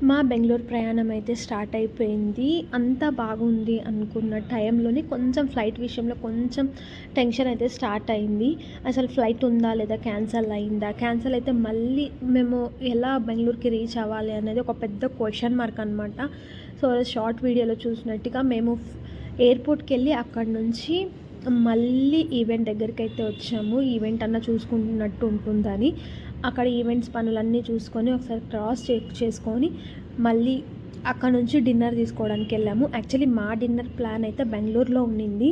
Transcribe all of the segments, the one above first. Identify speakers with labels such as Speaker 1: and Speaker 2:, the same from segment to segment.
Speaker 1: మా బెంగుళూరు ప్రయాణం అయితే స్టార్ట్ అయిపోయింది. అంతా బాగుంది అనుకున్న టైంలోనే కొంచెం ఫ్లైట్ విషయంలో కొంచెం టెన్షన్ అయితే స్టార్ట్ అయింది. అసలు ఫ్లైట్ ఉందా లేదా క్యాన్సల్ అయిందా? క్యాన్సల్ అయితే మళ్ళీ మేము ఎలా బెంగుళూరుకి రీచ్ అవ్వాలి అనేది ఒక పెద్ద క్వెషన్ మార్క్ అనమాట. సో షార్ట్ వీడియోలో చూసినట్టుగా మేము ఎయిర్‌పోర్ట్‌కి వెళ్ళి అక్కడి నుంచి మళ్ళీ ఈవెంట్ దగ్గరికైతే వచ్చాము. ఈవెంట్ అన్నా చూసుకుంటున్నట్టు ఉంటుందని. అక్కడ ఈవెంట్స్ పనులన్నీ చూసుకొని ఒకసారి క్రాస్ చెక్ చేసుకొని మళ్ళీ అక్కడ నుంచి డిన్నర్ తీసుకోవడానికి వెళ్ళాము. యాక్చువల్లీ మా డిన్నర్ ప్లాన్ అయితే బెంగళూరులో ఉండింది.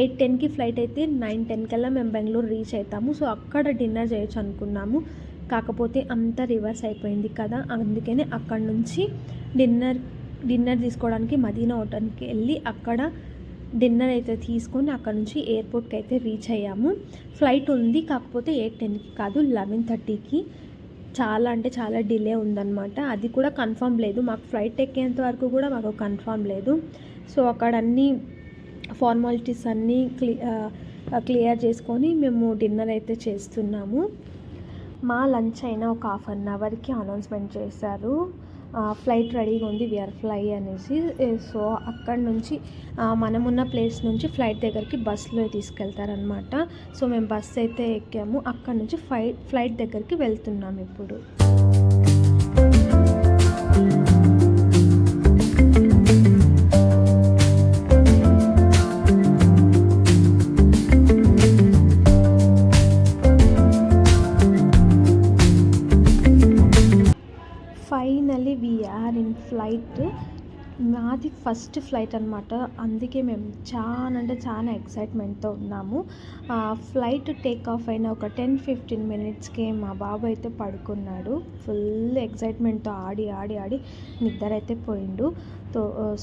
Speaker 1: 8:10కి ఫ్లైట్ అయితే 9:10 కల్లా మేము బెంగళూరు రీచ్ అవుతాము. సో అక్కడ డిన్నర్ చేయొచ్చు అనుకున్నాము. కాకపోతే అంతా రివర్స్ అయిపోయింది కదా. అందుకనే అక్కడ నుంచి డిన్నర్ తీసుకోవడానికి మదీనా హోటల్కి వెళ్ళి అక్కడ డిన్నర్ అయితే తీసుకొని అక్కడ నుంచి ఎయిర్పోర్ట్కి అయితే రీచ్ అయ్యాము. ఫ్లైట్ ఉంది, కాకపోతే 8:10కి కాదు 11:30కి. చాలా అంటే చాలా డిలే ఉందన్నమాట. అది కూడా కన్ఫర్మ్ లేదు. మాకు ఫ్లైట్ ఎక్కేంత వరకు కూడా మాకు కన్ఫర్మ్ లేదు. సో అక్కడ అన్నీ ఫార్మాలిటీస్ అన్నీ క్లియర్ చేసుకొని మేము డిన్నర్ అయితే చేస్తున్నాము. మా లంచ్ అయినా ఒక హాఫ్ అన్ అవర్కి అనౌన్స్మెంట్ చేశారు, ఫ్లైట్ రెడీగా ఉంది, వీఆర్ ఫ్లై అనేసి. సో అక్కడి నుంచి మనమున్న ప్లేస్ నుంచి ఫ్లైట్ దగ్గరికి బస్సులో తీసుకెళ్తారనమాట. సో మేము బస్సు అయితే ఎక్కాము. అక్కడి నుంచి ఫ్లైట్ దగ్గరికి వెళ్తున్నాము ఇప్పుడు. Finally we're in flight. మాది ఫస్ట్ ఫ్లైట్ అనమాట. అందుకే మేము చాలా అంటే చాలా ఎక్సైట్మెంట్తో ఉన్నాము. ఫ్లైట్ టేక్ ఆఫ్ అయిన ఒక 10-15 మినిట్స్కే మా బాబు అయితే పడుకున్నాడు. ఫుల్ ఎక్సైట్మెంట్తో ఆడి ఆడి ఆడి నిద్ర అయితే పోయిండు.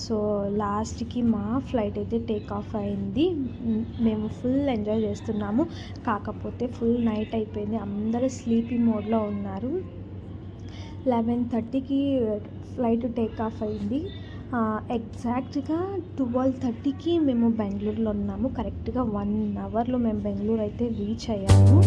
Speaker 1: సో లాస్ట్కి మా ఫ్లైట్ అయితే టేక్ ఆఫ్ అయింది. మేము ఫుల్ ఎంజాయ్ చేస్తున్నాము. కాకపోతే ఫుల్ నైట్ అయిపోయింది, అందరూ స్లీపీ మోడ్లో ఉన్నారు. 11:30కి ఫ్లైట్ టేక్ ఆఫ్ అయింది. ఎగ్జాక్ట్గా 12:30కి మేము బెంగళూరులో ఉన్నాము. కరెక్ట్గా 1 అవర్లో మేము బెంగళూరు అయితే రీచ్ అయ్యాము.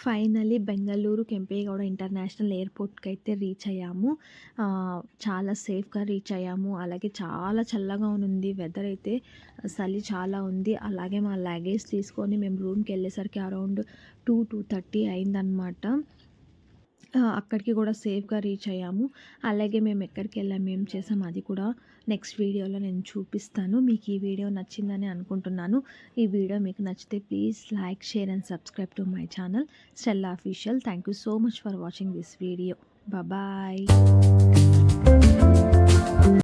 Speaker 1: ఫైనలీ బెంగళూరు కెంపేగౌడ ఇంటర్నేషనల్ ఎయిర్పోర్ట్కి అయితే రీచ్ అయ్యాము. చాలా సేఫ్గా రీచ్ అయ్యాము. అలాగే చాలా చల్లగా ఉంది వెదర్ అయితే, చలి చాలా ఉంది. అలాగే మా లగేజ్ తీసుకొని మేము రూమ్కి వెళ్ళేసరికి అరౌండ్ 2-2:30 అయిందనమాట. అక్కడికి కూడా సేఫ్గా రీచ్ అయ్యాము. అలాగే మేము ఎక్కడికి వెళ్ళాము, ఏం చేసాము అది కూడా నెక్స్ట్ వీడియోలో నేను చూపిస్తాను. మీకు ఈ వీడియో నచ్చిందని అనుకుంటున్నాను. ఈ వీడియో మీకు నచ్చితే please like, share and subscribe to my channel Stella official. Thank you so much for watching this video. Bye.